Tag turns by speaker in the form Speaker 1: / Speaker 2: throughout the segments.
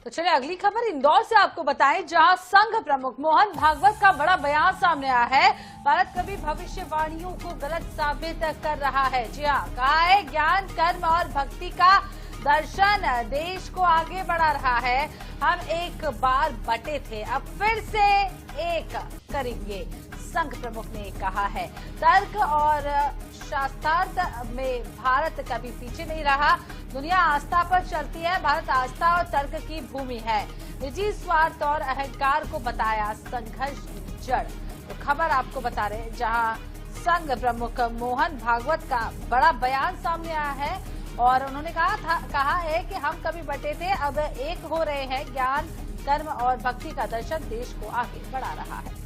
Speaker 1: तो चलिए अगली खबर इंदौर से आपको बताएं, जहां संघ प्रमुख मोहन भागवत का बड़ा बयान सामने आया है। भारत कभी भविष्यवाणियों को गलत साबित कर रहा है। जी हाँ, कहा है ज्ञान, कर्म और भक्ति का दर्शन देश को आगे बढ़ा रहा है। हम एक बार बटे थे, अब फिर से एक करेंगे, संघ प्रमुख ने कहा है। तर्क और शास्त्रार्थ में भारत कभी पीछे नहीं रहा। दुनिया आस्था पर चलती है, भारत आस्था और तर्क की भूमि है। निजी स्वार्थ और अहंकार को बताया संघर्ष की जड़। तो खबर आपको बता रहे हैं, जहां संघ प्रमुख मोहन भागवत का बड़ा बयान सामने आया है और उन्होंने कहा है कि हम कभी बटे थे, अब एक हो रहे हैं। ज्ञान, कर्म और भक्ति का दर्शन देश को आगे बढ़ा रहा है।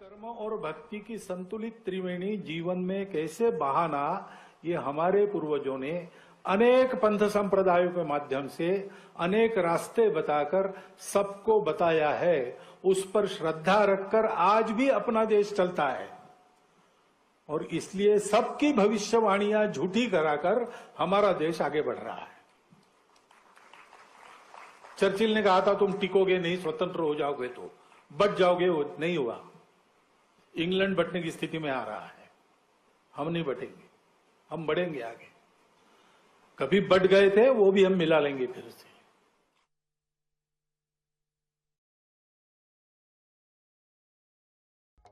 Speaker 2: कर्म और भक्ति की संतुलित त्रिवेणी जीवन में कैसे बहाना, ये हमारे पूर्वजों ने अनेक पंथ संप्रदायों के माध्यम से अनेक रास्ते बताकर सबको बताया है। उस पर श्रद्धा रखकर आज भी अपना देश चलता है और इसलिए सबकी भविष्यवाणियां झूठी कराकर हमारा देश आगे बढ़ रहा है। चर्चिल ने कहा था तुम टिकोगे नहीं, स्वतंत्र हो जाओगे तो बच जाओगे, वो नहीं हुआ। इंग्लैंड बटने की स्थिति में आ रहा है। हम नहीं बटेंगे, हम बढ़ेंगे आगे। कभी बट गए थे, वो भी हम मिला लेंगे फिर से।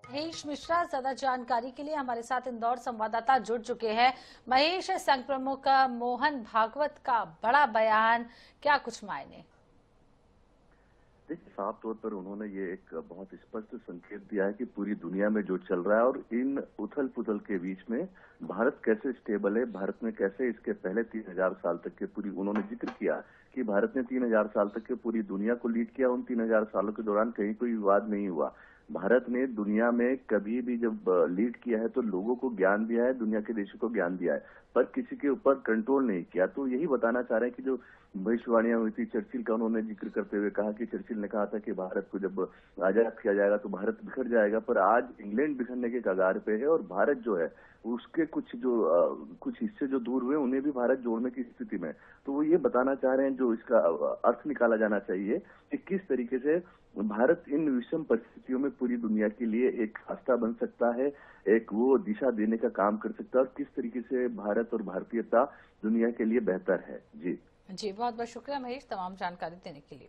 Speaker 1: महेश मिश्रा ज्यादा जानकारी के लिए हमारे साथ इंदौर संवाददाता जुड़ चुके हैं। महेश, संघ प्रमुख मोहन भागवत का बड़ा बयान, क्या कुछ मायने?
Speaker 3: देखिए, साफ तौर पर उन्होंने ये एक बहुत स्पष्ट संकेत दिया है कि पूरी दुनिया में जो चल रहा है और इन उथल पुथल के बीच में भारत कैसे स्टेबल है, भारत में कैसे इसके पहले 3000 साल तक के पूरी, उन्होंने जिक्र किया कि भारत ने 3000 साल तक के पूरी दुनिया को लीड किया। उन 3000 सालों के दौरान कहीं कोई विवाद नहीं हुआ। भारत ने दुनिया में कभी भी जब लीड किया है तो लोगों को ज्ञान दिया है, दुनिया के देशों को ज्ञान दिया है, पर किसी के ऊपर कंट्रोल नहीं किया। तो यही बताना चाह रहे हैं कि जो भविष्यवाणियां हुई थी, चर्चिल का उन्होंने जिक्र करते हुए कहा कि चर्चिल ने कहा था कि भारत को जब आजाद किया जाएगा तो भारत बिखर जाएगा, पर आज इंग्लैंड बिखरने के कगार पे है और भारत जो है उसके कुछ हिस्से जो दूर हुए उन्हें भी भारत जोड़ने की स्थिति में। तो वो ये बताना चाह रहे हैं, जो इसका अर्थ निकाला जाना चाहिए कि किस तरीके से भारत इन विषम परिस्थितियों में पूरी दुनिया के लिए एक आस्था बन सकता है, एक वो दिशा देने का काम कर सकता है और किस तरीके से भारत और भारतीयता दुनिया के लिए बेहतर है। जी
Speaker 1: बहुत बहुत शुक्रिया महेश, तमाम जानकारी देने के लिए।